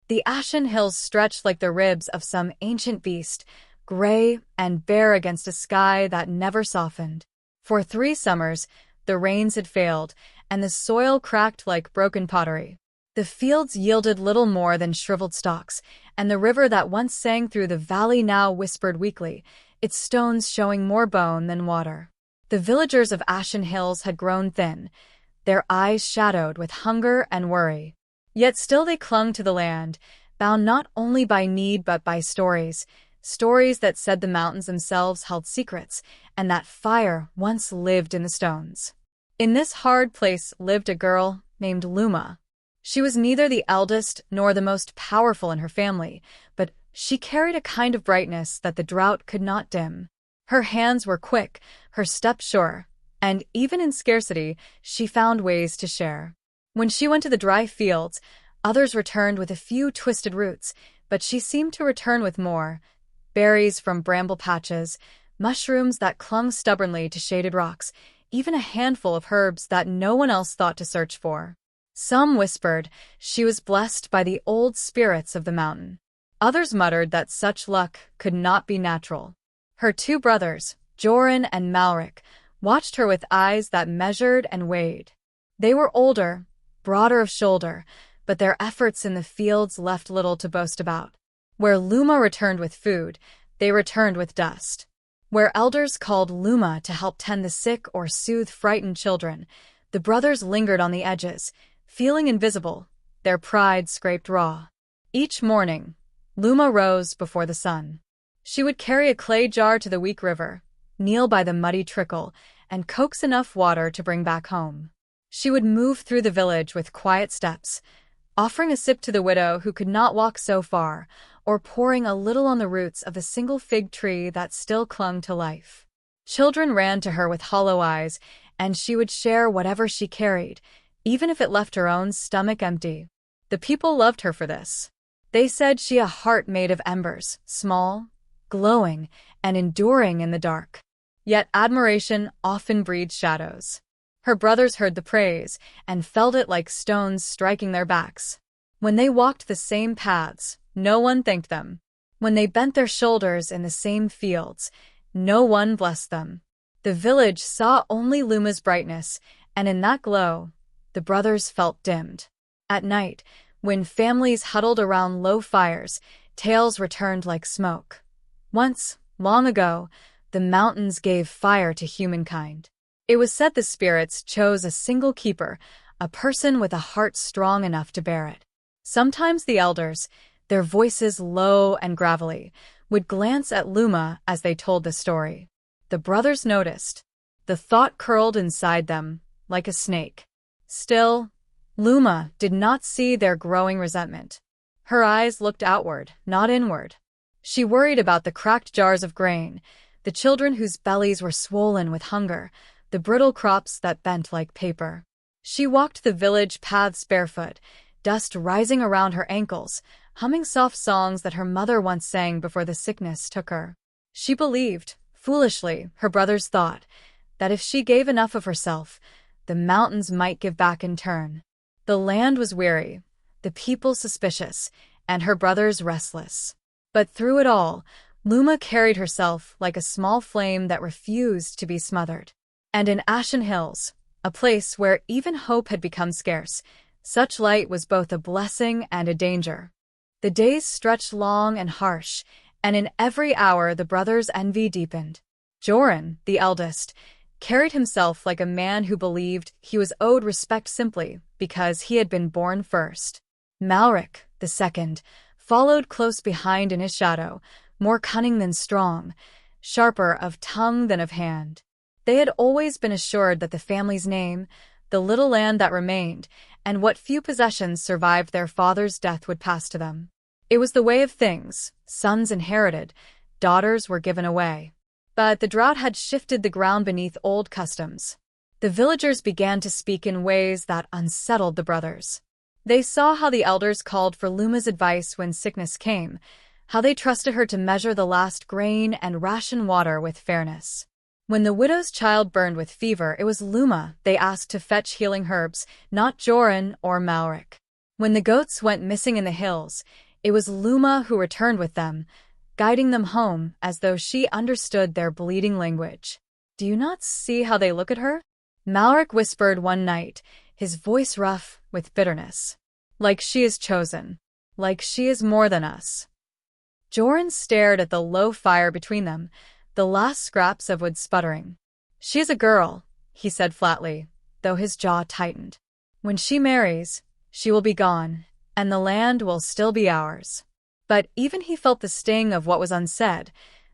The ashen hills stretched like the ribs of some ancient beast, gray and bare against a sky that never softened. For 3 summers, the rains had failed, and the soil cracked like broken pottery. The fields yielded little more than shriveled stalks, and the river that once sang through the valley now whispered weakly, its stones showing more bone than water. The villagers of Ashen Hills had grown thin, their eyes shadowed with hunger and worry. Yet still they clung to the land, bound not only by need but by stories, stories that said the mountains themselves held secrets, and that fire once lived in the stones. In this hard place lived a girl named Luma. She was neither the eldest nor the most powerful in her family, but she carried a kind of brightness that the drought could not dim. Her hands were quick, her step sure, and even in scarcity, she found ways to share. When she went to the dry fields, others returned with a few twisted roots, but she seemed to return with more: berries from bramble patches, mushrooms that clung stubbornly to shaded rocks, even a handful of herbs that no one else thought to search for. Some whispered she was blessed by the old spirits of the mountain. Others muttered that such luck could not be natural. Her 2 brothers, Joran and Malric, watched her with eyes that measured and weighed. They were older, broader of shoulder, but their efforts in the fields left little to boast about. Where Luma returned with food, they returned with dust. Where elders called Luma to help tend the sick or soothe frightened children, the brothers lingered on the edges, feeling invisible, their pride scraped raw. Each morning, Luma rose before the sun. She would carry a clay jar to the weak river, kneel by the muddy trickle, and coax enough water to bring back home. She would move through the village with quiet steps, offering a sip to the widow who could not walk so far, or pouring a little on the roots of the single fig tree that still clung to life. Children ran to her with hollow eyes, and she would share whatever she carried, even if it left her own stomach empty. The people loved her for this. They said she had a heart made of embers, small, glowing, and enduring in the dark. Yet admiration often breeds shadows. Her brothers heard the praise and felt it like stones striking their backs. When they walked the same paths, no one thanked them. When they bent their shoulders in the same fields, no one blessed them. The village saw only Luma's brightness, and in that glow, the brothers felt dimmed. At night, when families huddled around low fires, tales returned like smoke. Once, long ago, the mountains gave fire to humankind. It was said the spirits chose a single keeper, a person with a heart strong enough to bear it. Sometimes the elders, their voices low and gravelly, would glance at Luma as they told the story. The brothers noticed. The thought curled inside them, like a snake. Still, Luma did not see their growing resentment. Her eyes looked outward, not inward. She worried about the cracked jars of grain, the children whose bellies were swollen with hunger, the brittle crops that bent like paper. She walked the village paths barefoot, dust rising around her ankles, humming soft songs that her mother once sang before the sickness took her. She believed, foolishly, her brothers thought, that if she gave enough of herself, the mountains might give back in turn. The land was weary, the people suspicious, and her brothers restless. But through it all, Luma carried herself like a small flame that refused to be smothered. And in Ashen Hills, a place where even hope had become scarce, such light was both a blessing and a danger. The days stretched long and harsh, and in every hour the brothers' envy deepened. Joran, the eldest, carried himself like a man who believed he was owed respect simply because he had been born first. Malric, the second, followed close behind in his shadow, more cunning than strong, sharper of tongue than of hand. They had always been assured that the family's name, the little land that remained, and what few possessions survived their father's death would pass to them. It was the way of things: sons inherited, daughters were given away. But the drought had shifted the ground beneath old customs. The villagers began to speak in ways that unsettled the brothers. They saw how the elders called for Luma's advice when sickness came, how they trusted her to measure the last grain and ration water with fairness. When the widow's child burned with fever, it was Luma they asked to fetch healing herbs, not Joran or Malric. When the goats went missing in the hills, it was Luma who returned with them, guiding them home as though she understood their bleeding language. "Do you not see how they look at her?" Malric whispered one night, his voice rough with bitterness. "Like she is chosen. Like she is more than us." Joran stared at the low fire between them, the last scraps of wood sputtering. "She is a girl," he said flatly, though his jaw tightened. "When she marries, she will be gone, and the land will still be ours." But even he felt the sting of what was unsaid,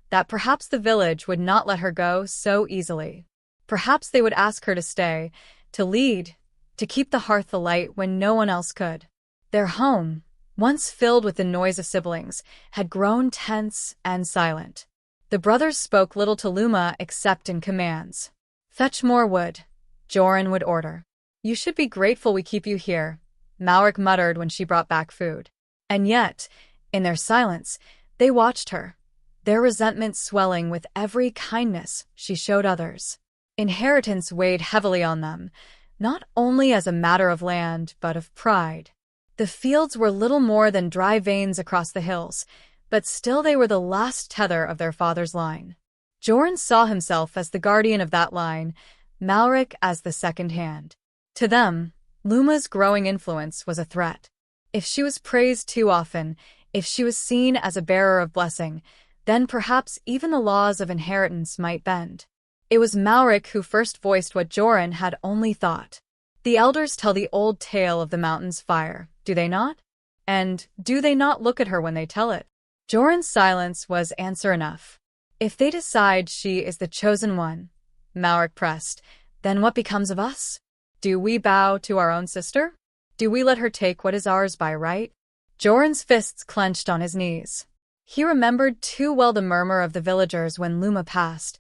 that perhaps the village would not let her go so easily. Perhaps they would ask her to stay, to lead, to keep the hearth alight when no one else could. Their home, once filled with the noise of siblings, had grown tense and silent. The brothers spoke little to Luma except in commands. "Fetch more wood," Joran would order. "You should be grateful we keep you here," Malric muttered when she brought back food. And yet, in their silence, they watched her, their resentment swelling with every kindness she showed others. Inheritance weighed heavily on them, not only as a matter of land, but of pride. The fields were little more than dry veins across the hills, but still they were the last tether of their father's line. Joran saw himself as the guardian of that line, Malric as the second hand. To them, Luma's growing influence was a threat. If she was praised too often, if she was seen as a bearer of blessing, then perhaps even the laws of inheritance might bend. It was Malric who first voiced what Joran had only thought. "The elders tell the old tale of the mountain's fire, do they not? And do they not look at her when they tell it?" Joran's silence was answer enough. "If they decide she is the chosen one," Malric pressed, "then what becomes of us? Do we bow to our own sister? Do we let her take what is ours by right?" Joran's fists clenched on his knees. He remembered too well the murmur of the villagers when Luma passed,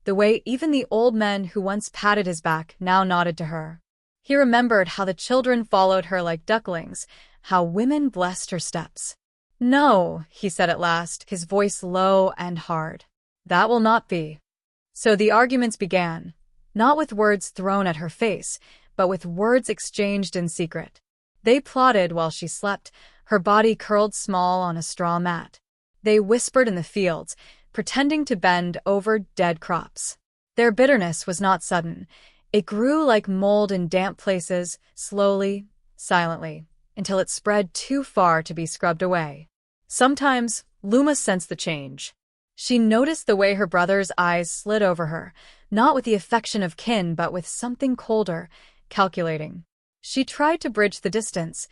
the way even the old men who once patted his back now nodded to her. He remembered how the children followed her like ducklings, how women blessed her steps. "No," he said at last, his voice low and hard. "That will not be." So the arguments began, not with words thrown at her face, but with words exchanged in secret. They plotted while she slept, her body curled small on a straw mat. They whispered in the fields, pretending to bend over dead crops. Their bitterness was not sudden. It grew like mold in damp places, slowly, silently, until it spread too far to be scrubbed away. Sometimes, Luma sensed the change. She noticed the way her brother's eyes slid over her, not with the affection of kin but with something colder, calculating. She tried to bridge the distance,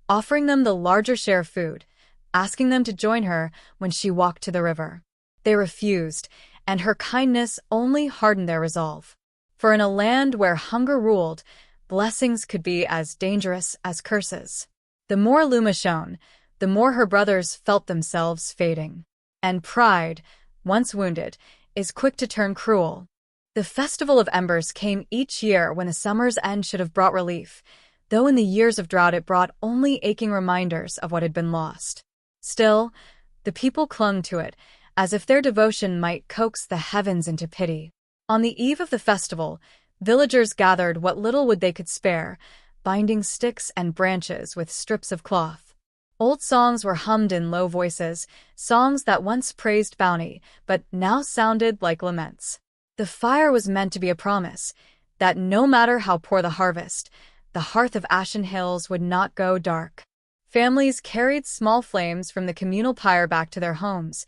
offering them the larger share of food, asking them to join her when she walked to the river. They refused, and her kindness only hardened their resolve. For in a land where hunger ruled, blessings could be as dangerous as curses. The more Luma shone, the more her brothers felt themselves fading. And pride, once wounded, is quick to turn cruel. The Festival of Embers came each year when the summer's end should have brought relief, though in the years of drought it brought only aching reminders of what had been lost. Still, the people clung to it, as if their devotion might coax the heavens into pity. On the eve of the festival, villagers gathered what little wood they could spare, binding sticks and branches with strips of cloth. Old songs were hummed in low voices, songs that once praised bounty, but now sounded like laments. The fire was meant to be a promise, that no matter how poor the harvest, the hearth of Ashen Hills would not go dark. Families carried small flames from the communal pyre back to their homes,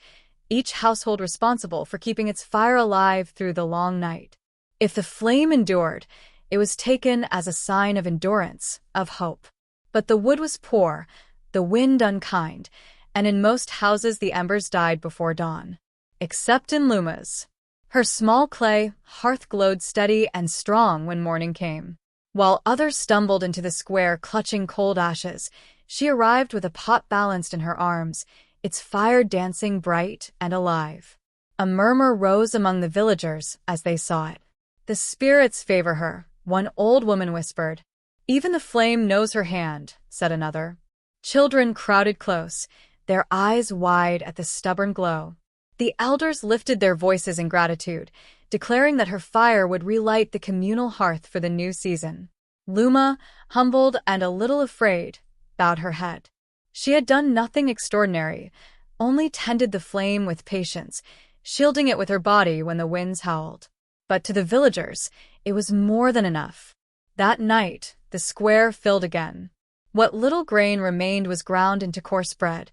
each household responsible for keeping its fire alive through the long night. If the flame endured, it was taken as a sign of endurance, of hope. But the wood was poor, the wind unkind, and in most houses the embers died before dawn. Except in Luma's. Her small clay hearth glowed steady and strong when morning came. While others stumbled into the square clutching cold ashes, she arrived with a pot balanced in her arms, its fire dancing bright and alive. A murmur rose among the villagers as they saw it. "The spirits favor her," one old woman whispered. "Even the flame knows her hand," said another. Children crowded close, their eyes wide at the stubborn glow. The elders lifted their voices in gratitude, declaring that her fire would relight the communal hearth for the new season. Luma, humbled and a little afraid, bowed her head. She had done nothing extraordinary, only tended the flame with patience, shielding it with her body when the winds howled. But to the villagers, it was more than enough. That night, the square filled again. What little grain remained was ground into coarse bread.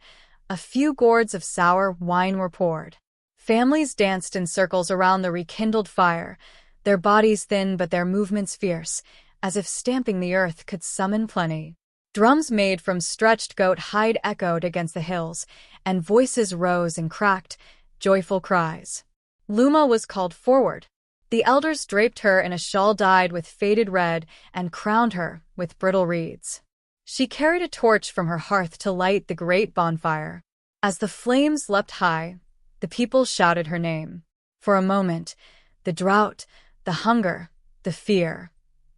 A few gourds of sour wine were poured. Families danced in circles around the rekindled fire, their bodies thin but their movements fierce, as if stamping the earth could summon plenty. Drums made from stretched goat hide echoed against the hills, and voices rose in cracked, joyful cries. Luma was called forward. The elders draped her in a shawl dyed with faded red and crowned her with brittle reeds. She carried a torch from her hearth to light the great bonfire. As the flames leapt high, the people shouted her name. For a moment, the drought, the hunger, the fear,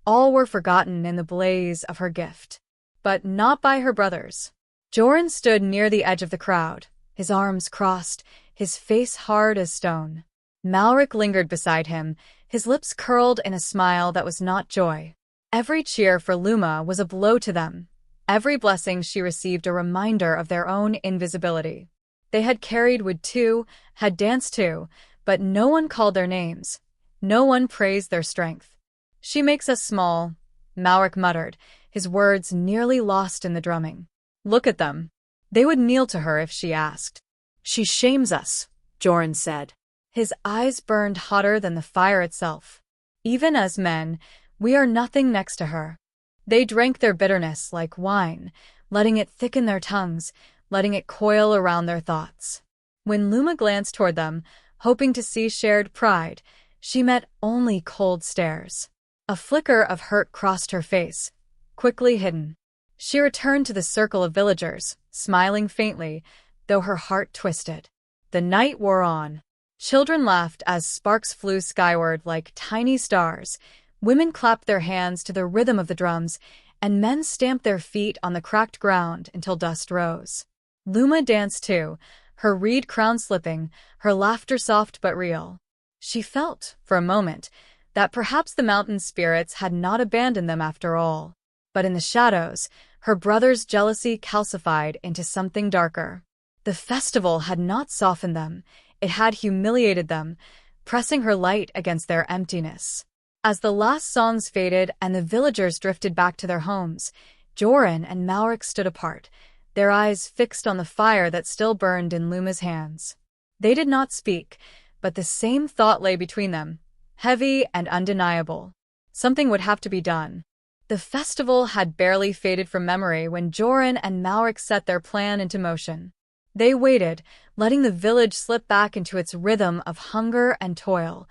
all were forgotten in the blaze of her gift. But not by her brothers. Joran stood near the edge of the crowd, his arms crossed, his face hard as stone. Malric lingered beside him, his lips curled in a smile that was not joy. Every cheer for Luma was a blow to them. Every blessing she received a reminder of their own invisibility. They had carried wood too, had danced too, but no one called their names. No one praised their strength. She makes us small, Malric muttered, his words nearly lost in the drumming. Look at them. They would kneel to her if she asked. She shames us, Joran said. His eyes burned hotter than the fire itself. Even as men, we are nothing next to her. They drank their bitterness like wine, letting it thicken their tongues, letting it coil around their thoughts. When Luma glanced toward them, hoping to see shared pride, she met only cold stares. A flicker of hurt crossed her face, quickly hidden. She returned to the circle of villagers, smiling faintly, though her heart twisted. The night wore on. Children laughed as sparks flew skyward like tiny stars. Women clapped their hands to the rhythm of the drums, and men stamped their feet on the cracked ground until dust rose. Luma danced too, her reed crown slipping, her laughter soft but real. She felt, for a moment, that perhaps the mountain spirits had not abandoned them after all. But in the shadows, her brother's jealousy calcified into something darker. The festival had not softened them, it had humiliated them, pressing her light against their emptiness. As the last songs faded and the villagers drifted back to their homes, Joran and Malric stood apart, their eyes fixed on the fire that still burned in Luma's hands. They did not speak, but the same thought lay between them, heavy and undeniable. Something would have to be done. The festival had barely faded from memory when Joran and Malric set their plan into motion. They waited, letting the village slip back into its rhythm of hunger and toil,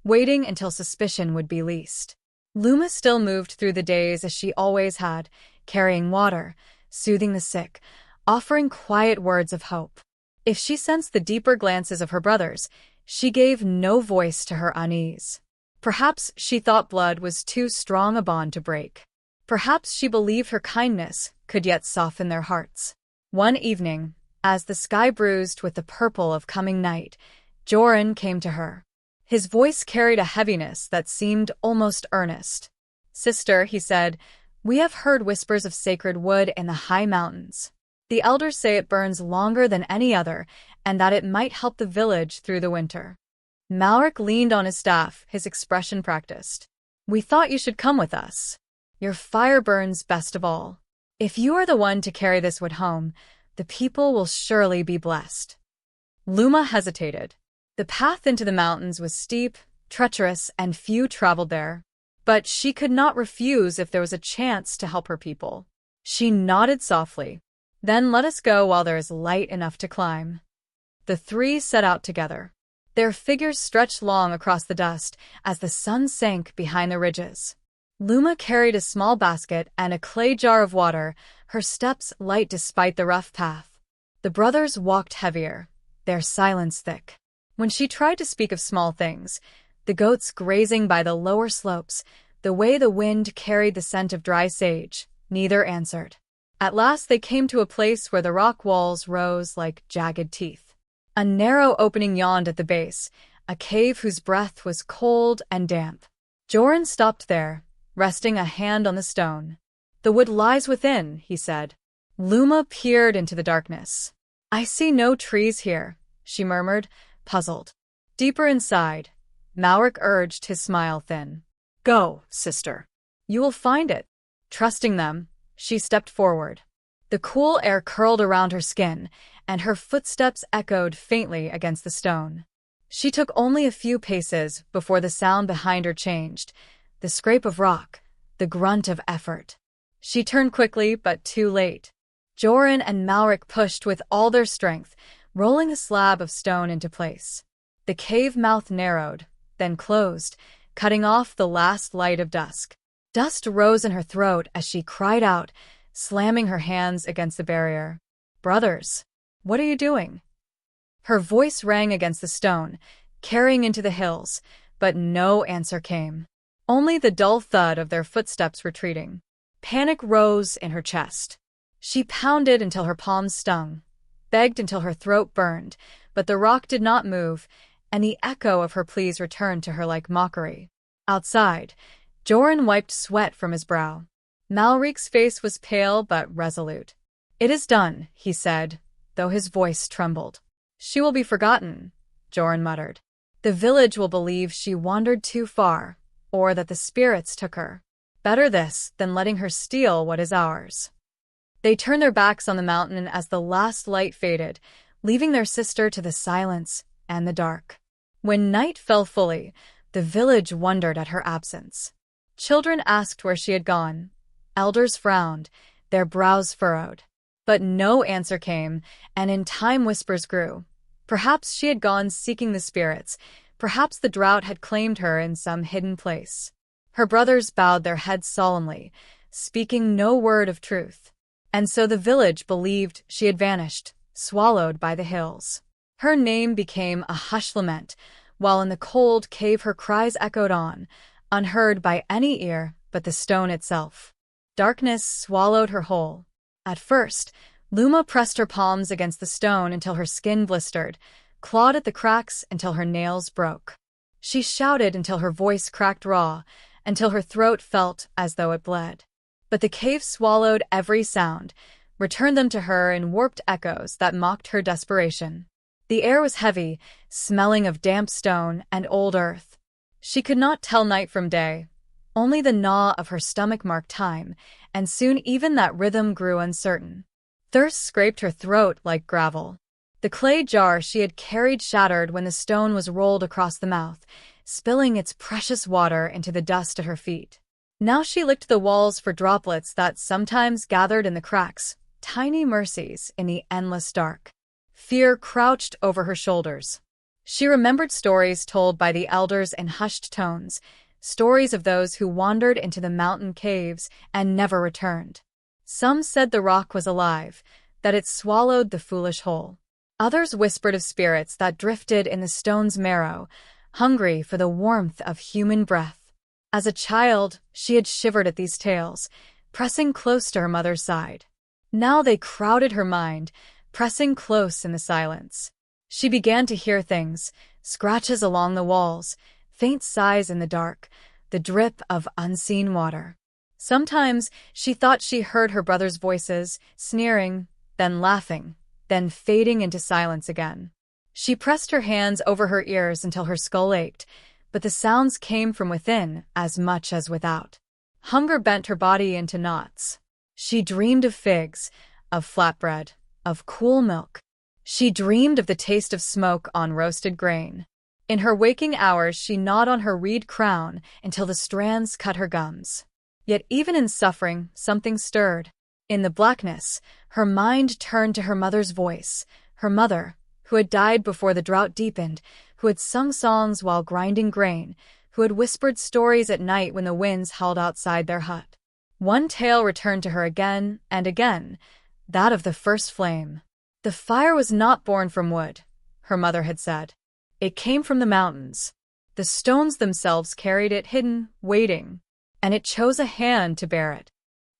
waiting until suspicion would be least. Luma still moved through the days as she always had, carrying water, soothing the sick, offering quiet words of hope. If she sensed the deeper glances of her brothers, she gave no voice to her unease. Perhaps she thought blood was too strong a bond to break. Perhaps she believed her kindness could yet soften their hearts. One evening, as the sky bruised with the purple of coming night, Joran came to her. His voice carried a heaviness that seemed almost earnest. "Sister," he said, "we have heard whispers of sacred wood in the high mountains. The elders say it burns longer than any other, and that it might help the village through the winter." Malric leaned on his staff, his expression practiced. "We thought you should come with us. Your fire burns best of all. If you are the one to carry this wood home, the people will surely be blessed." Luma hesitated. The path into the mountains was steep, treacherous, and few traveled there. But she could not refuse if there was a chance to help her people. She nodded softly. "Then let us go while there is light enough to climb." The three set out together. Their figures stretched long across the dust as the sun sank behind the ridges. Luma carried a small basket and a clay jar of water, her steps light despite the rough path. The brothers walked heavier, their silence thick. When she tried to speak of small things, the goats grazing by the lower slopes, the way the wind carried the scent of dry sage, neither answered. At last they came to a place where the rock walls rose like jagged teeth. A narrow opening yawned at the base, a cave whose breath was cold and damp. Joran stopped there, resting a hand on the stone. "The wood lies within," he said. Luma peered into the darkness. "I see no trees here," she murmured, puzzled. Deeper inside, Malric urged, his smile thin. "Go, sister. You will find it." Trusting them, she stepped forward. The cool air curled around her skin, and her footsteps echoed faintly against the stone. She took only a few paces before the sound behind her changed, the scrape of rock, the grunt of effort. She turned quickly, but too late. Joran and Malric pushed with all their strength, rolling a slab of stone into place. The cave mouth narrowed, then closed, cutting off the last light of dusk. Dust rose in her throat as she cried out, slamming her hands against the barrier. "Brothers, what are you doing?" Her voice rang against the stone, carrying into the hills, but no answer came. Only the dull thud of their footsteps retreating. Panic rose in her chest. She pounded until her palms stung, begged until her throat burned, but the rock did not move, and the echo of her pleas returned to her like mockery. Outside, Joran wiped sweat from his brow. Malric's face was pale but resolute. "It is done," he said, though his voice trembled. "She will be forgotten," Joran muttered. "The village will believe she wandered too far, or that the spirits took her. Better this than letting her steal what is ours." They turned their backs on the mountain as the last light faded, leaving their sister to the silence and the dark. When night fell fully, the village wondered at her absence. Children asked where she had gone. Elders frowned, their brows furrowed. But no answer came, and in time whispers grew. Perhaps she had gone seeking the spirits. Perhaps the drought had claimed her in some hidden place. Her brothers bowed their heads solemnly, speaking no word of truth. And so the village believed she had vanished, swallowed by the hills. Her name became a hushed lament, while in the cold cave her cries echoed on, unheard by any ear but the stone itself. Darkness swallowed her whole. At first, Luma pressed her palms against the stone until her skin blistered, clawed at the cracks until her nails broke. She shouted until her voice cracked raw, until her throat felt as though it bled. But the cave swallowed every sound, returned them to her in warped echoes that mocked her desperation. The air was heavy, smelling of damp stone and old earth. She could not tell night from day. Only the gnaw of her stomach marked time, and soon even that rhythm grew uncertain. Thirst scraped her throat like gravel. The clay jar she had carried shattered when the stone was rolled across the mouth, spilling its precious water into the dust at her feet. Now she licked the walls for droplets that sometimes gathered in the cracks, tiny mercies in the endless dark. Fear crouched over her shoulders. She remembered stories told by the elders in hushed tones, stories of those who wandered into the mountain caves and never returned. Some said the rock was alive, that it swallowed the foolish whole. Others whispered of spirits that drifted in the stone's marrow, hungry for the warmth of human breath. As a child, she had shivered at these tales, pressing close to her mother's side. Now they crowded her mind, pressing close in the silence. She began to hear things, scratches along the walls, faint sighs in the dark, the drip of unseen water. Sometimes she thought she heard her brother's voices, sneering, then laughing, then fading into silence again. She pressed her hands over her ears until her skull ached, but the sounds came from within as much as without. Hunger bent her body into knots. She dreamed of figs, of flatbread, of cool milk. She dreamed of the taste of smoke on roasted grain. In her waking hours she gnawed on her reed crown until the strands cut her gums. Yet even in suffering, something stirred. In the blackness, her mind turned to her mother's voice, her mother, who had died before the drought deepened, who had sung songs while grinding grain, who had whispered stories at night when the winds howled outside their hut. One tale returned to her again and again, that of the first flame. The fire was not born from wood, her mother had said. It came from the mountains. The stones themselves carried it hidden, waiting, and it chose a hand to bear it.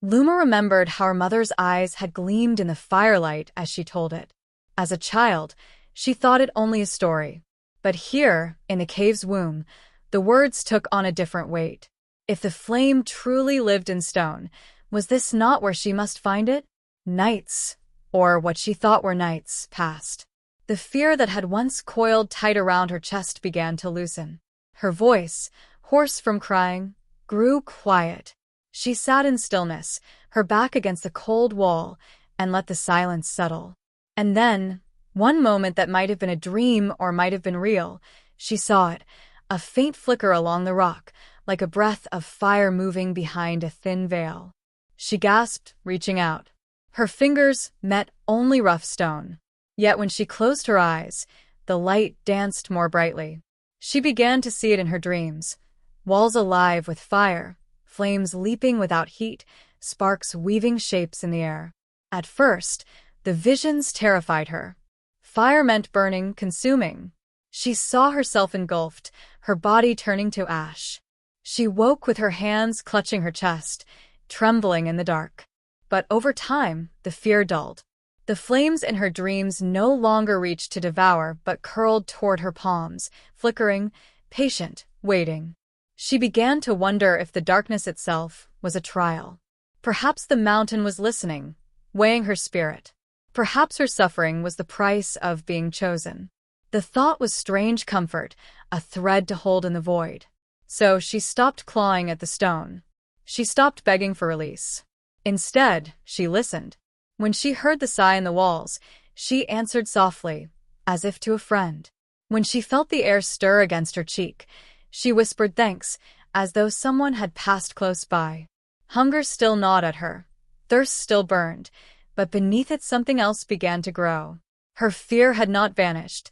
Luma remembered how her mother's eyes had gleamed in the firelight as she told it. As a child, she thought it only a story. But here, in the cave's womb, the words took on a different weight. If the flame truly lived in stone, was this not where she must find it? Nights, or what she thought were nights, passed. The fear that had once coiled tight around her chest began to loosen. Her voice, hoarse from crying, grew quiet. She sat in stillness, her back against the cold wall, and let the silence settle. And then, one moment that might have been a dream or might have been real, she saw it, a faint flicker along the rock, like a breath of fire moving behind a thin veil. She gasped, reaching out. Her fingers met only rough stone. Yet when she closed her eyes, the light danced more brightly. She began to see it in her dreams, walls alive with fire, flames leaping without heat, sparks weaving shapes in the air. At first, the visions terrified her. Fire meant burning, consuming. She saw herself engulfed, her body turning to ash. She woke with her hands clutching her chest, trembling in the dark. But over time, the fear dulled. The flames in her dreams no longer reached to devour but curled toward her palms, flickering, patient, waiting. She began to wonder if the darkness itself was a trial. Perhaps the mountain was listening, weighing her spirit. Perhaps her suffering was the price of being chosen. The thought was strange comfort, a thread to hold in the void. So she stopped clawing at the stone. She stopped begging for release. Instead, she listened. When she heard the sigh in the walls, she answered softly, as if to a friend. When she felt the air stir against her cheek, she whispered thanks, as though someone had passed close by. Hunger still gnawed at her. Thirst still burned, but beneath it something else began to grow. Her fear had not vanished.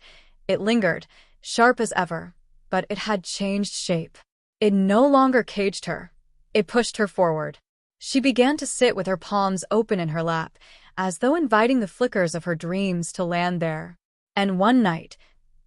It lingered, sharp as ever, but it had changed shape. It no longer caged her. It pushed her forward. She began to sit with her palms open in her lap, as though inviting the flickers of her dreams to land there. And one night,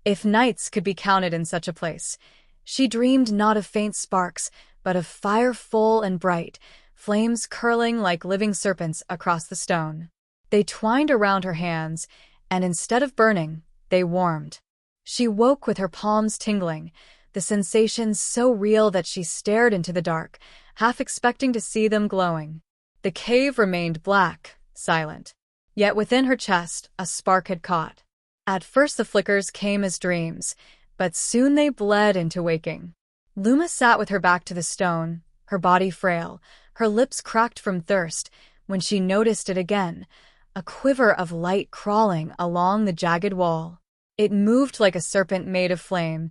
if nights could be counted in such a place, she dreamed not of faint sparks, but of fire full and bright, flames curling like living serpents across the stone. They twined around her hands, and instead of burning, they warmed. She woke with her palms tingling, the sensations so real that she stared into the dark, half expecting to see them glowing. The cave remained black, silent. Yet within her chest, a spark had caught. At first the flickers came as dreams, but soon they bled into waking. Luma sat with her back to the stone, her body frail, her lips cracked from thirst, when she noticed it again, a quiver of light crawling along the jagged wall. It moved like a serpent made of flame,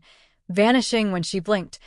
vanishing when she blinked,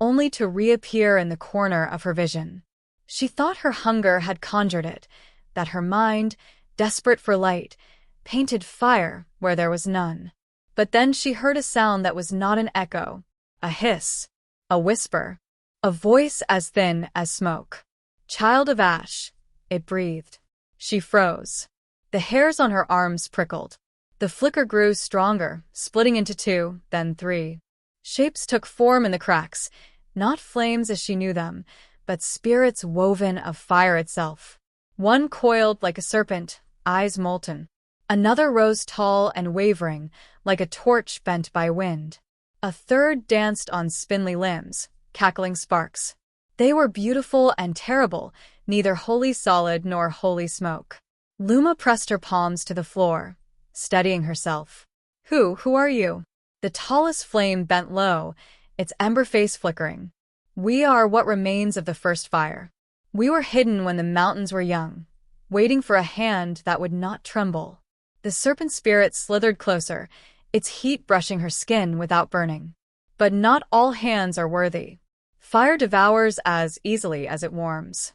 only to reappear in the corner of her vision. She thought her hunger had conjured it, that her mind, desperate for light, painted fire where there was none. But then she heard a sound that was not an echo, a hiss, a whisper, a voice as thin as smoke. "Child of ash," it breathed. She froze. The hairs on her arms prickled. The flicker grew stronger, splitting into 2, then 3. Shapes took form in the cracks, not flames as she knew them, but spirits woven of fire itself. One coiled like a serpent, eyes molten. Another rose tall and wavering, like a torch bent by wind. A third danced on spindly limbs, cackling sparks. They were beautiful and terrible, neither wholly solid nor wholly smoke. Luma pressed her palms to the floor, steadying herself. Who are you?" The tallest flame bent low, its ember face flickering. "We are what remains of the first fire. We were hidden when the mountains were young, waiting for a hand that would not tremble." The serpent spirit slithered closer, its heat brushing her skin without burning. But not all hands are worthy. Fire devours as easily as it warms.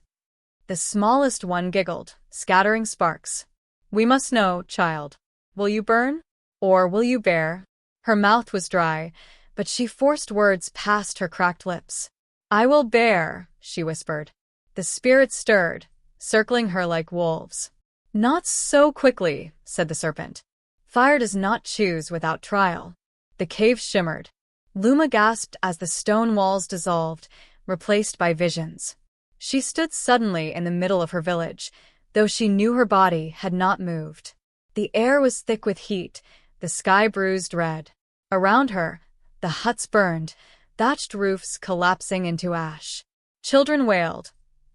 The smallest one giggled, scattering sparks. "We must know, child. Will you burn? Or will you bear?" Her mouth was dry, but she forced words past her cracked lips. "I will bear," she whispered. The spirits stirred, circling her like wolves. "Not so quickly," said the serpent. "Fire does not choose without trial." The cave shimmered. Luma gasped as the stone walls dissolved, replaced by visions. She stood suddenly in the middle of her village, though she knew her body had not moved. The air was thick with heat, the sky bruised red. Around her, the huts burned, thatched roofs collapsing into ash. Children wailed,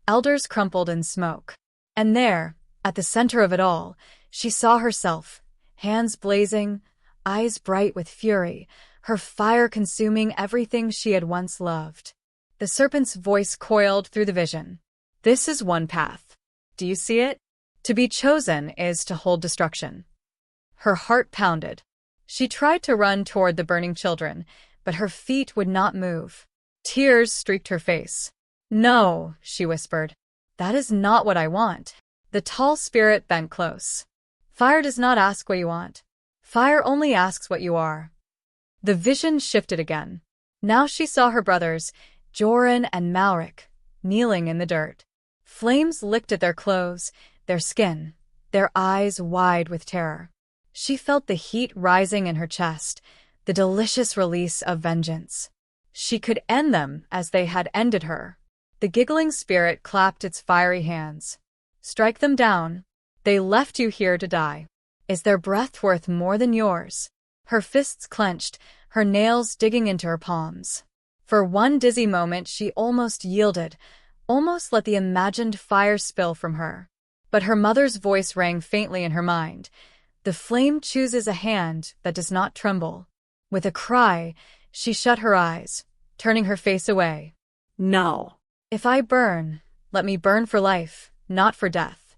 elders crumpled in smoke. And there, At the center of it all, she saw herself, hands blazing, eyes bright with fury, her fire consuming everything she had once loved. The serpent's voice coiled through the vision. This is one path. Do you see it? To be chosen is to hold destruction. Her heart pounded. She tried to run toward the burning children, but her feet would not move. Tears streaked her face. No, she whispered. That is not what I want. The tall spirit bent close. Fire does not ask what you want. Fire only asks what you are. The vision shifted again. Now she saw her brothers, Joran and Malric, kneeling in the dirt. Flames licked at their clothes, their skin, their eyes wide with terror. She felt the heat rising in her chest, the delicious release of vengeance. She could end them as they had ended her. The giggling spirit clapped its fiery hands. Strike them down. They left you here to die. Is their breath worth more than yours? Her fists clenched, her nails digging into her palms. For one dizzy moment she almost yielded, almost let the imagined fire spill from her. But her mother's voice rang faintly in her mind. The flame chooses a hand that does not tremble. With a cry, she shut her eyes, turning her face away. No. If I burn, let me burn for life, not for death.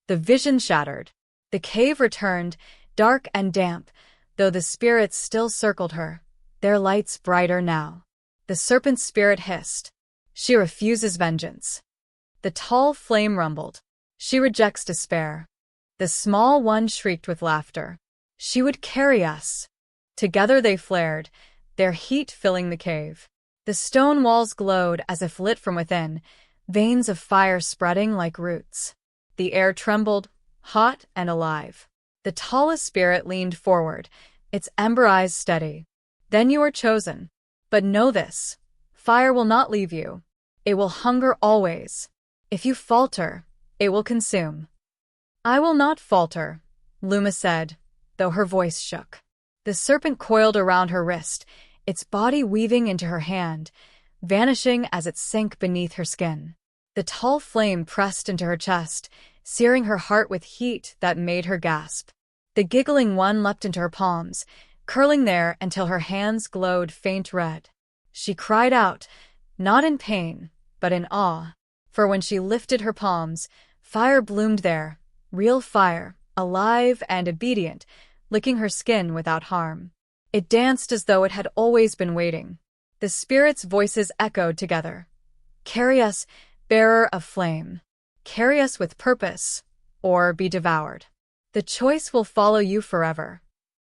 The vision shattered. The cave returned, dark and damp, though the spirits still circled her, their lights brighter now. The serpent's spirit hissed. She refuses vengeance. The tall flame rumbled. She rejects despair. The small one shrieked with laughter. She would carry us. Together they flared, their heat filling the cave. The stone walls glowed as if lit from within, veins of fire spreading like roots. The air trembled, hot and alive. The tallest spirit leaned forward, its ember eyes steady. Then you are chosen. But know this, fire will not leave you. It will hunger always. If you falter, it will consume. I will not falter, Luma said, though her voice shook. The serpent coiled around her wrist, its body weaving into her hand, vanishing as it sank beneath her skin. The tall flame pressed into her chest, searing her heart with heat that made her gasp. The giggling one leapt into her palms, curling there until her hands glowed faint red. She cried out, not in pain, but in awe, for when she lifted her palms, fire bloomed there, real fire, alive and obedient, licking her skin without harm. It danced as though it had always been waiting. The spirits' voices echoed together. Carry us, bearer of flame. Carry us with purpose, or be devoured. The choice will follow you forever.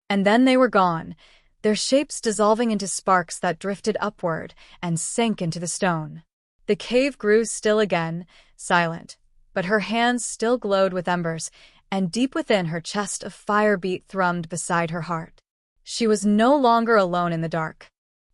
And then they were gone, their shapes dissolving into sparks that drifted upward and sank into the stone. The cave grew still again, silent, but her hands still glowed with embers, and deep within her chest a fire beat thrummed beside her heart. She was no longer alone in the dark.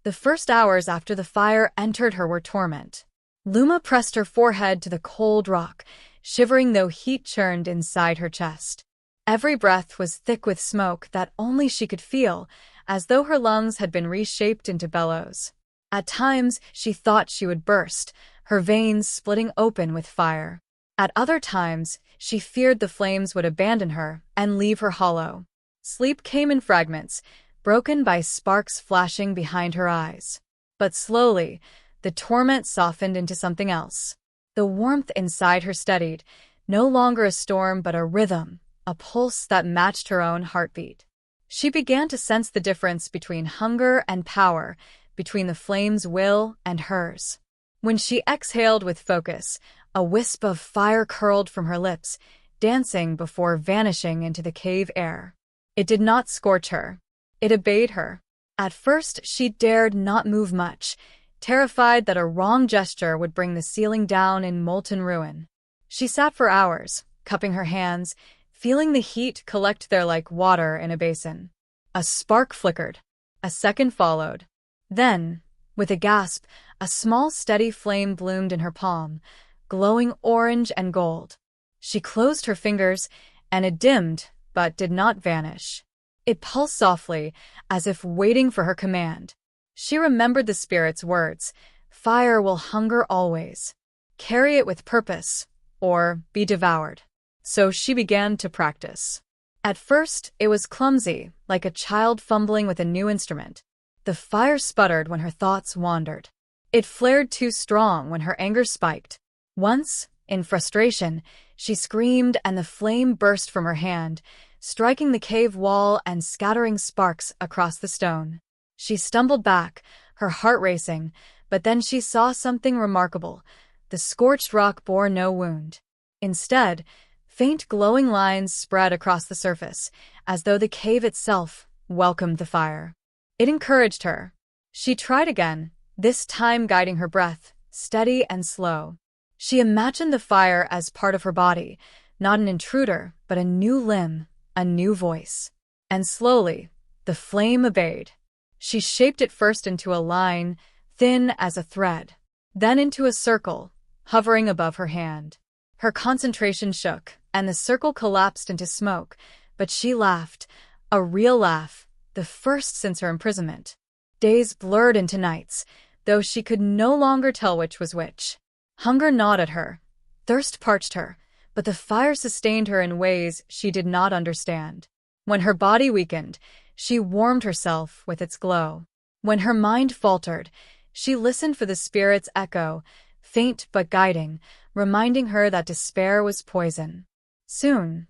The first hours after the fire entered her were torment. Luma pressed her forehead to the cold rock, shivering though heat churned inside her chest. Every breath was thick with smoke that only she could feel, as though her lungs had been reshaped into bellows. At times, she thought she would burst, her veins splitting open with fire. At other times, she feared the flames would abandon her and leave her hollow. Sleep came in fragments, broken by sparks flashing behind her eyes. But slowly, the torment softened into something else. The warmth inside her steadied, no longer a storm but a rhythm, a pulse that matched her own heartbeat. She began to sense the difference between hunger and power, between the flame's will and hers. When she exhaled with focus, a wisp of fire curled from her lips, dancing before vanishing into the cave air. It did not scorch her. It obeyed her. At first, she dared not move much, terrified that a wrong gesture would bring the ceiling down in molten ruin. She sat for hours, cupping her hands, feeling the heat collect there like water in a basin. A spark flickered. A second followed. Then, with a gasp, a small steady flame bloomed in her palm, glowing orange and gold. She closed her fingers, and it dimmed, but did not vanish. It pulsed softly, as if waiting for her command. She remembered the spirit's words, "Fire will hunger always. Carry it with purpose, or be devoured." so she began to practice. At first, it was clumsy, like a child fumbling with a new instrument. The fire sputtered when her thoughts wandered. It flared too strong when her anger spiked. Once, in frustration, she screamed and the flame burst from her hand, striking the cave wall and scattering sparks across the stone. She stumbled back, her heart racing, but then she saw something remarkable. The scorched rock bore no wound. Instead, faint glowing lines spread across the surface, as though the cave itself welcomed the fire. It encouraged her. She tried again, this time guiding her breath, steady and slow. She imagined the fire as part of her body, not an intruder, but a new limb, a new voice. And slowly, the flame obeyed. She shaped it first into a line, thin as a thread, then into a circle, hovering above her hand. Her concentration shook, and the circle collapsed into smoke, but she laughed, a real laugh, the first since her imprisonment. Days blurred into nights, though she could no longer tell which was which. Hunger gnawed at her, thirst parched her, but the fire sustained her in ways she did not understand. When her body weakened, she warmed herself with its glow. When her mind faltered, she listened for the spirit's echo, faint but guiding, reminding her that despair was poison. Soon,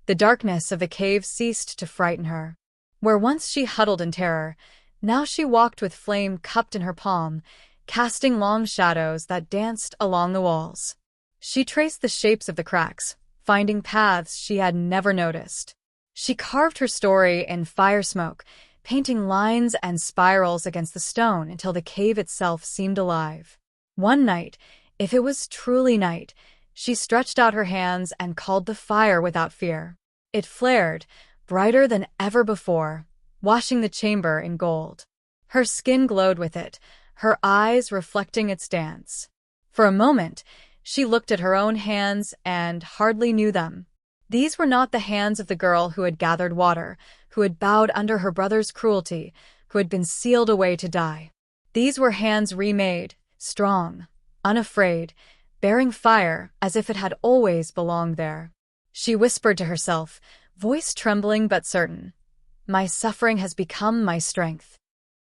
the darkness of the cave ceased to frighten her. Where once she huddled in terror, now she walked with flame cupped in her palm, casting long shadows that danced along the walls. She traced the shapes of the cracks, finding paths she had never noticed. She carved her story in fire smoke, painting lines and spirals against the stone until the cave itself seemed alive. One night, if it was truly night, she stretched out her hands and called the fire without fear. It flared, brighter than ever before, washing the chamber in gold. Her skin glowed with it, her eyes reflecting its dance. For a moment, she looked at her own hands and hardly knew them. These were not the hands of the girl who had gathered water, who had bowed under her brother's cruelty, who had been sealed away to die. These were hands remade, strong, unafraid, bearing fire as if it had always belonged there. She whispered to herself, voice trembling but certain, "My suffering has become my strength."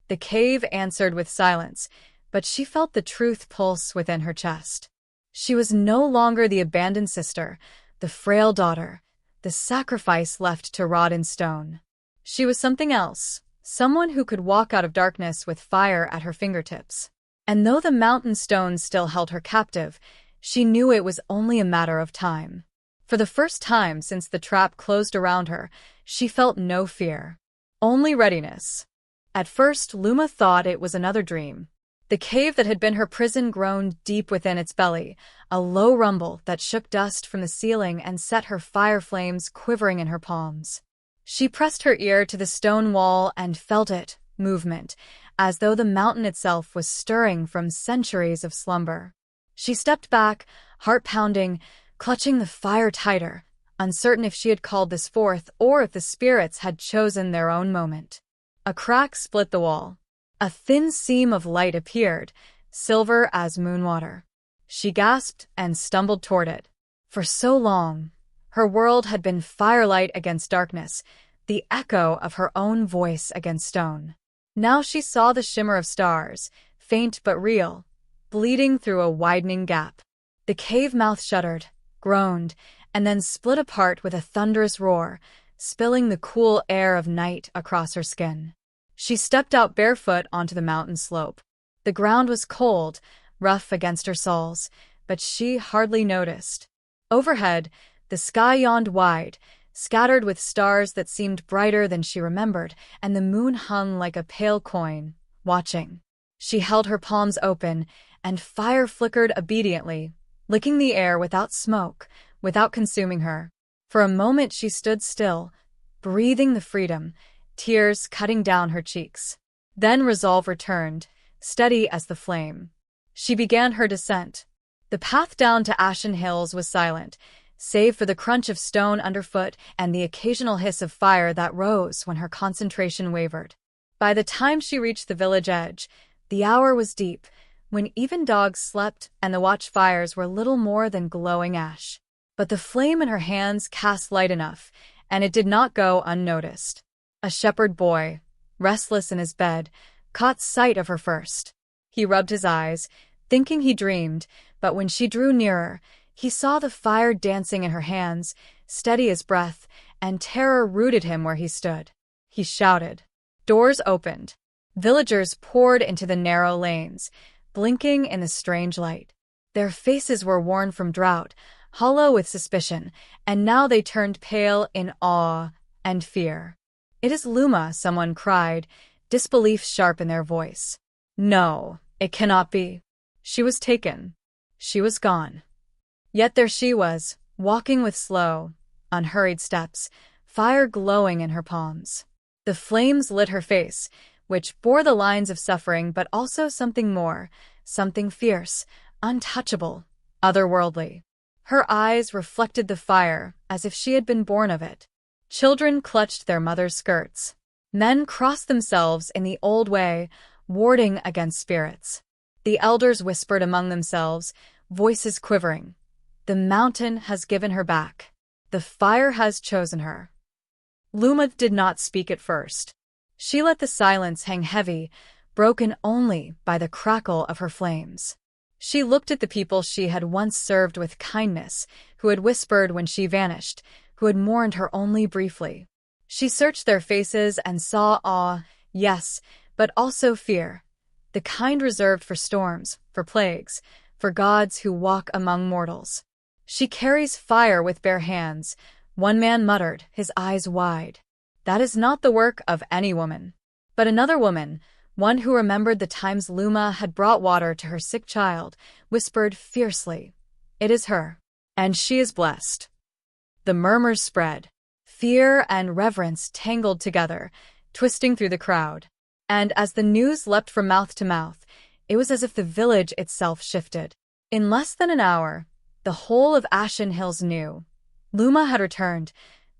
The cave answered with silence, but she felt the truth pulse within her chest. She was no longer the abandoned sister, the frail daughter, the sacrifice left to rot in stone. She was something else, someone who could walk out of darkness with fire at her fingertips. And though the mountain stones still held her captive, she knew it was only a matter of time. For the first time since the trap closed around her, she felt no fear, only readiness. At first, Luma thought it was another dream. The cave that had been her prison groaned deep within its belly, a low rumble that shook dust from the ceiling and set her fire flames quivering in her palms. She pressed her ear to the stone wall and felt it, movement, as though the mountain itself was stirring from centuries of slumber. She stepped back, heart pounding, clutching the fire tighter, uncertain if she had called this forth or if the spirits had chosen their own moment. A crack split the wall. A thin seam of light appeared, silver as moonwater. She gasped and stumbled toward it. For so long, her world had been firelight against darkness, the echo of her own voice against stone. Now she saw the shimmer of stars, faint but real, bleeding through a widening gap. The cave mouth shuddered, groaned, and then split apart with a thunderous roar, spilling the cool air of night across her skin. She stepped out barefoot onto the mountain slope. The ground was cold, rough against her soles, but she hardly noticed. Overhead, the sky yawned wide, scattered with stars that seemed brighter than she remembered, and the moon hung like a pale coin, watching. She held her palms open, and fire flickered obediently, licking the air without smoke, without consuming her. For a moment she stood still, breathing the freedom, tears cutting down her cheeks. Then resolve returned, steady as the flame. She began her descent. The path down to Ashen Hills was silent, save for the crunch of stone underfoot and the occasional hiss of fire that rose when her concentration wavered. By the time she reached the village edge, the hour was deep, when even dogs slept and the watchfires were little more than glowing ash. But the flame in her hands cast light enough, and it did not go unnoticed. A shepherd boy, restless in his bed, caught sight of her first. He rubbed his eyes, thinking he dreamed, but when she drew nearer, he saw the fire dancing in her hands, steady as breath, and terror rooted him where he stood. He shouted. Doors opened. Villagers poured into the narrow lanes, blinking in the strange light. Their faces were worn from drought, hollow with suspicion, and now they turned pale in awe and fear. "It is Luma," someone cried, disbelief sharp in their voice. "No, it cannot be. She was taken. She was gone." Yet there she was, walking with slow, unhurried steps, fire glowing in her palms. The flames lit her face, which bore the lines of suffering but also something more, something fierce, untouchable, otherworldly. Her eyes reflected the fire as if she had been born of it. Children clutched their mother's skirts. Men crossed themselves in the old way, warding against spirits. The elders whispered among themselves, voices quivering. The mountain has given her back. The fire has chosen her. Luma did not speak at first. She let the silence hang heavy, broken only by the crackle of her flames. She looked at the people she had once served with kindness, who had whispered when she vanished, who had mourned her only briefly. She searched their faces and saw awe, yes, but also fear, the kind reserved for storms, for plagues, for gods who walk among mortals. "She carries fire with bare hands," one man muttered, his eyes wide. "That is not the work of any woman." But another woman, one who remembered the times Luma had brought water to her sick child, whispered fiercely, "It is her, and she is blessed." The murmurs spread. Fear and reverence tangled together, twisting through the crowd. And as the news leapt from mouth to mouth, it was as if the village itself shifted. In less than an hour, the whole of Ashen Hills knew. Luma had returned,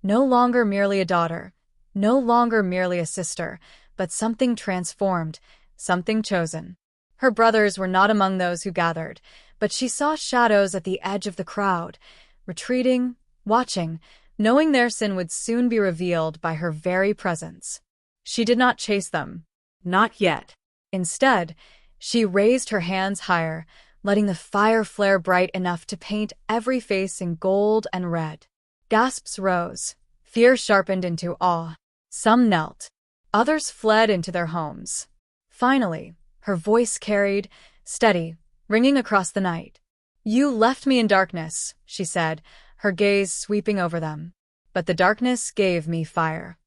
no longer merely a daughter, no longer merely a sister, but something transformed, something chosen. Her brothers were not among those who gathered, but she saw shadows at the edge of the crowd, retreating, watching, knowing their sin would soon be revealed by her very presence. She did not chase them. Not yet. Instead, she raised her hands higher, letting the fire flare bright enough to paint every face in gold and red. Gasps rose. Fear sharpened into awe. Some knelt. Others fled into their homes. Finally, her voice carried, steady, ringing across the night. "You left me in darkness," she said, her gaze sweeping over them. "But the darkness gave me fire."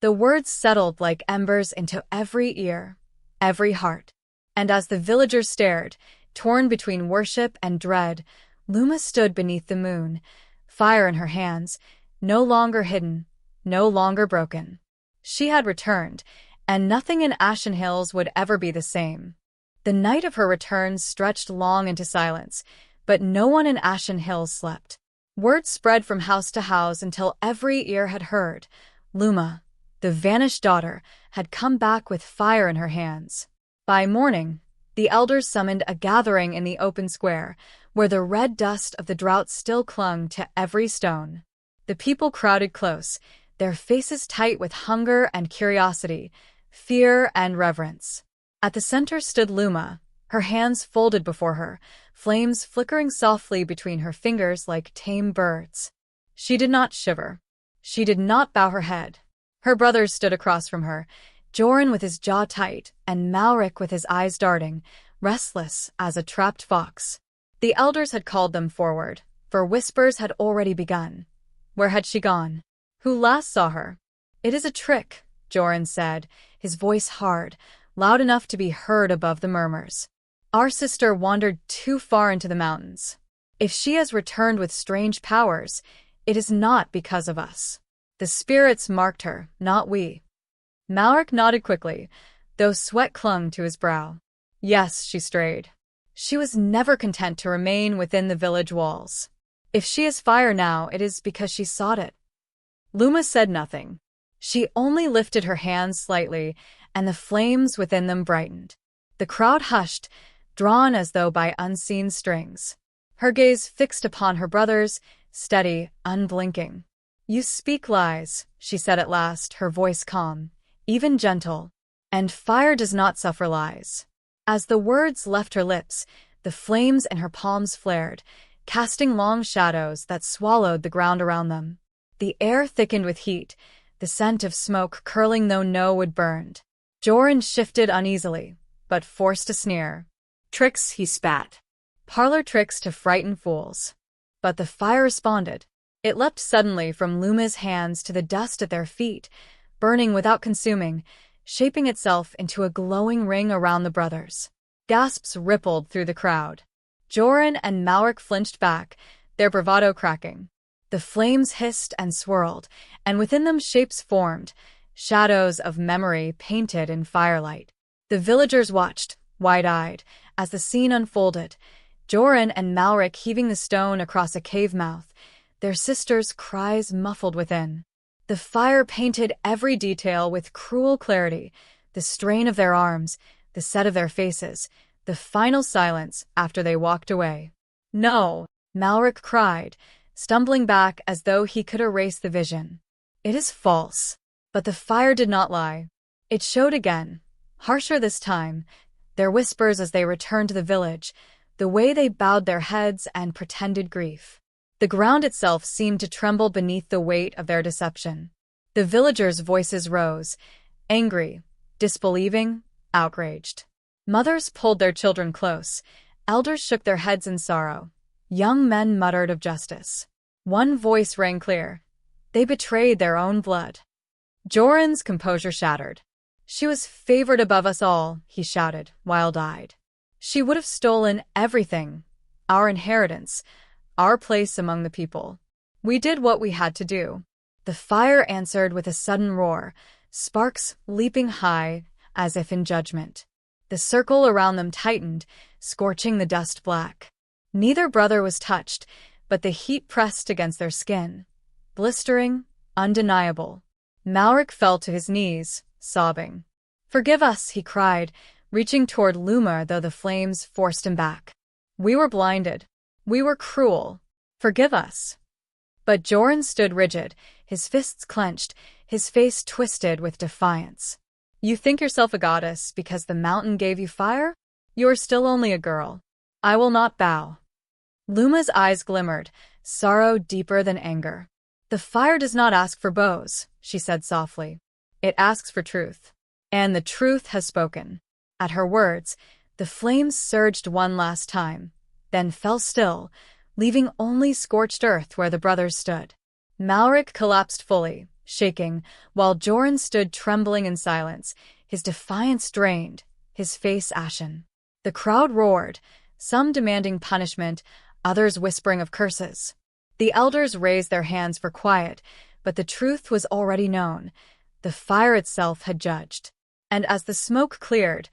The words settled like embers into every ear, every heart. And as the villagers stared, torn between worship and dread, Luma stood beneath the moon, fire in her hands, no longer hidden, no longer broken. She had returned, and nothing in Ashen Hills would ever be the same. The night of her return stretched long into silence, but no one in Ashen Hills slept. Word spread from house to house until every ear had heard. Luma, the vanished daughter, had come back with fire in her hands. By morning, the elders summoned a gathering in the open square, where the red dust of the drought still clung to every stone. The people crowded close, their faces tight with hunger and curiosity, fear and reverence. At the center stood Luma, her hands folded before her, flames flickering softly between her fingers like tame birds. She did not shiver. She did not bow her head. Her brothers stood across from her, Joran with his jaw tight and Malric with his eyes darting, restless as a trapped fox. The elders had called them forward, for whispers had already begun. Where had she gone? Who last saw her? "It is a trick," Joran said, his voice hard, loud enough to be heard above the murmurs. "Our sister wandered too far into the mountains. If she has returned with strange powers, it is not because of us. The spirits marked her, not we." Malric nodded quickly, though sweat clung to his brow. Yes, she strayed. She was never content to remain within the village walls. If she is fire now, it is because she sought it. Luma said nothing. She only lifted her hands slightly, and the flames within them brightened. The crowd hushed, drawn as though by unseen strings. Her gaze fixed upon her brothers, steady, unblinking. "You speak lies," she said at last, her voice calm, even gentle. "And fire does not suffer lies." As the words left her lips, the flames in her palms flared, casting long shadows that swallowed the ground around them. The air thickened with heat, the scent of smoke curling though no wood burned. Joran shifted uneasily, but forced a sneer. "Tricks," he spat. "Parlor tricks to frighten fools." But the fire responded. It leapt suddenly from Luma's hands to the dust at their feet, burning without consuming, shaping itself into a glowing ring around the brothers. Gasps rippled through the crowd. Joran and Malric flinched back, their bravado cracking. The flames hissed and swirled, and within them shapes formed, shadows of memory painted in firelight. The villagers watched, wide-eyed, as the scene unfolded, Joran and Malric heaving the stone across a cave mouth, their sisters' cries muffled within. The fire painted every detail with cruel clarity, the strain of their arms, the set of their faces, the final silence after they walked away. "No," Malric cried, stumbling back as though he could erase the vision. "It is false." But the fire did not lie. It showed again, harsher this time, their whispers as they returned to the village, the way they bowed their heads and pretended grief. The ground itself seemed to tremble beneath the weight of their deception. The villagers' voices rose, angry, disbelieving, outraged. Mothers pulled their children close, elders shook their heads in sorrow, young men muttered of justice. One voice rang clear. They betrayed their own blood. Joran's composure shattered. "She was favored above us all," he shouted, wild-eyed. "She would have stolen everything, our inheritance, our place among the people. We did what we had to do." The fire answered with a sudden roar, sparks leaping high as if in judgment. The circle around them tightened, scorching the dust black. Neither brother was touched, but the heat pressed against their skin. Blistering, undeniable. Malric fell to his knees, sobbing. "Forgive us," he cried, reaching toward Luma though the flames forced him back. "We were blinded. We were cruel. Forgive us." But Joran stood rigid, his fists clenched, his face twisted with defiance. "You think yourself a goddess because the mountain gave you fire? You are still only a girl. I will not bow." Luma's eyes glimmered, sorrow deeper than anger. "The fire does not ask for bows," she said softly. "It asks for truth. And the truth has spoken." At her words, the flames surged one last time, then fell still, leaving only scorched earth where the brothers stood. Malric collapsed fully, shaking, while Joran stood trembling in silence, his defiance drained, his face ashen. The crowd roared, some demanding punishment, others whispering of curses. The elders raised their hands for quiet, but the truth was already known. The fire itself had judged. And as the smoke cleared,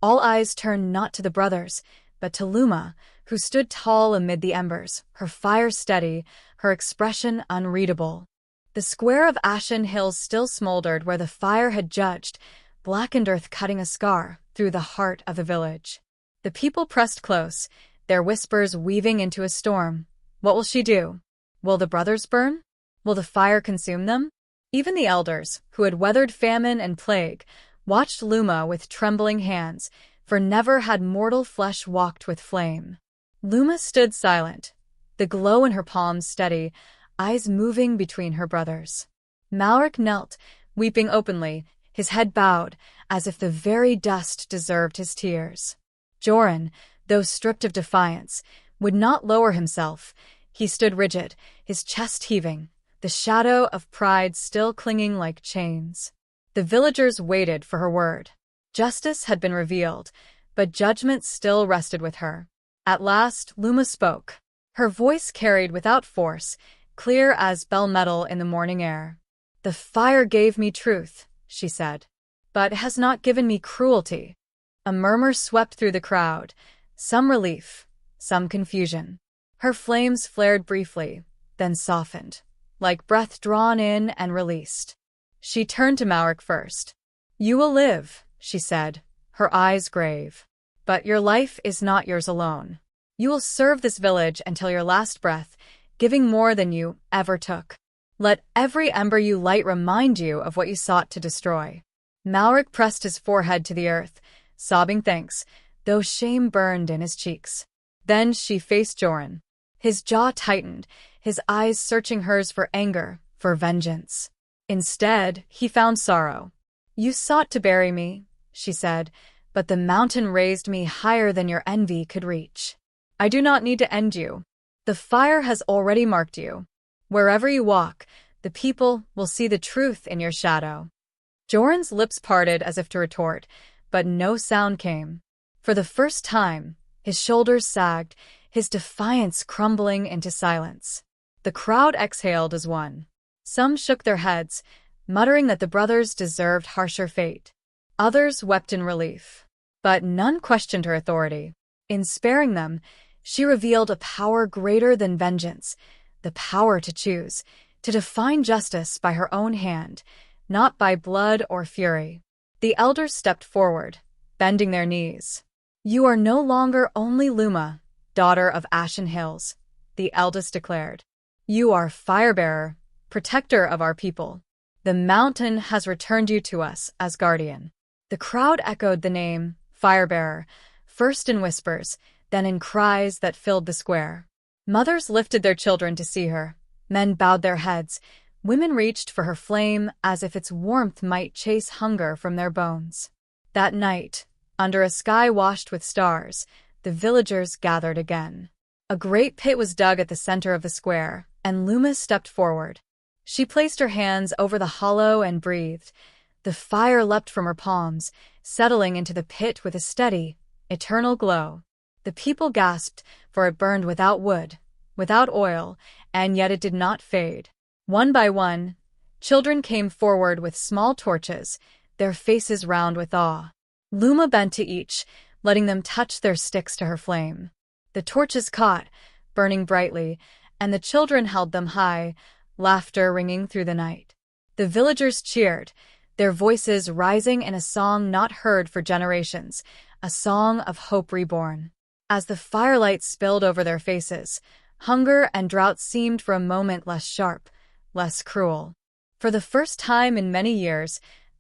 all eyes turned not to the brothers, but to Luma, who stood tall amid the embers, her fire steady, her expression unreadable. The square of ashen hills still smoldered where the fire had judged, blackened earth cutting a scar through the heart of the village. The people pressed close, their whispers weaving into a storm. What will she do? Will the brothers burn? Will the fire consume them? Even the elders, who had weathered famine and plague, watched Luma with trembling hands, for never had mortal flesh walked with flame. Luma stood silent, the glow in her palms steady, eyes moving between her brothers. Malric knelt, weeping openly, his head bowed, as if the very dust deserved his tears. Joran, though stripped of defiance, would not lower himself. He stood rigid, his chest heaving, the shadow of pride still clinging like chains. The villagers waited for her word. Justice had been revealed, but judgment still rested with her. At last, Luma spoke. Her voice carried without force, clear as bell metal in the morning air. "The fire gave me truth," she said, "but has not given me cruelty." A murmur swept through the crowd, some relief, some confusion. Her flames flared briefly, then softened, like breath drawn in and released. She turned to Malric first. "You will live," she said, her eyes grave. "But your life is not yours alone. You will serve this village until your last breath, giving more than you ever took. Let every ember you light remind you of what you sought to destroy." Malric pressed his forehead to the earth, sobbing thanks, though shame burned in his cheeks. Then she faced Joran. His jaw tightened, his eyes searching hers for anger, for vengeance. Instead, he found sorrow. "You sought to bury me," she said, "but the mountain raised me higher than your envy could reach. I do not need to end you. The fire has already marked you. Wherever you walk, the people will see the truth in your shadow." Joran's lips parted as if to retort, but no sound came. For the first time, his shoulders sagged, his defiance crumbling into silence. The crowd exhaled as one. Some shook their heads, muttering that the brothers deserved harsher fate. Others wept in relief. But none questioned her authority. In sparing them, she revealed a power greater than vengeance, the power to choose, to define justice by her own hand, not by blood or fury. The elders stepped forward, bending their knees. "You are no longer only Luma, daughter of Ashen Hills," the eldest declared. "You are Firebearer, protector of our people. The mountain has returned you to us as guardian." The crowd echoed the name, Firebearer, first in whispers, then in cries that filled the square. Mothers lifted their children to see her. Men bowed their heads. Women reached for her flame as if its warmth might chase hunger from their bones. That night, under a sky washed with stars, the villagers gathered again. A great pit was dug at the center of the square, and Luma stepped forward. She placed her hands over the hollow and breathed. The fire leapt from her palms, settling into the pit with a steady, eternal glow. The people gasped, for it burned without wood, without oil, and yet it did not fade. One by one, children came forward with small torches, their faces round with awe. Luma bent to each, letting them touch their sticks to her flame. The torches caught, burning brightly, and the children held them high, laughter ringing through the night. The villagers cheered, their voices rising in a song not heard for generations, a song of hope reborn. As the firelight spilled over their faces, hunger and drought seemed for a moment less sharp, less cruel. For the first time in many years,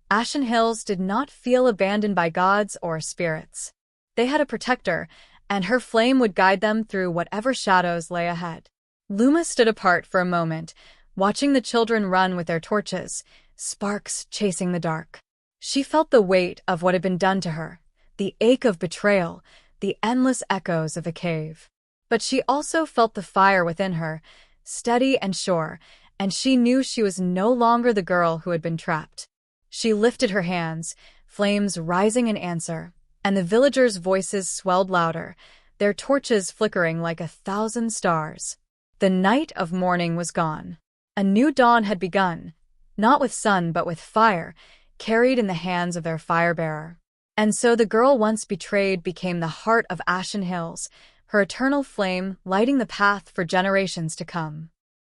Ashen Hills did not feel abandoned by gods or spirits. They had a protector, and her flame would guide them through whatever shadows lay ahead. Luma stood apart for a moment, watching the children run with their torches, sparks chasing the dark. She felt the weight of what had been done to her, the ache of betrayal, the endless echoes of a cave. But she also felt the fire within her, steady and sure, and she knew she was no longer the girl who had been trapped. She lifted her hands, flames rising in answer, and the villagers' voices swelled louder, their torches flickering like 1,000 stars. The night of mourning was gone. A new dawn had begun, not with sun but with fire, carried in the hands of their firebearer. And so the girl once betrayed became the heart of Ashen Hills, her eternal flame lighting the path for generations to come.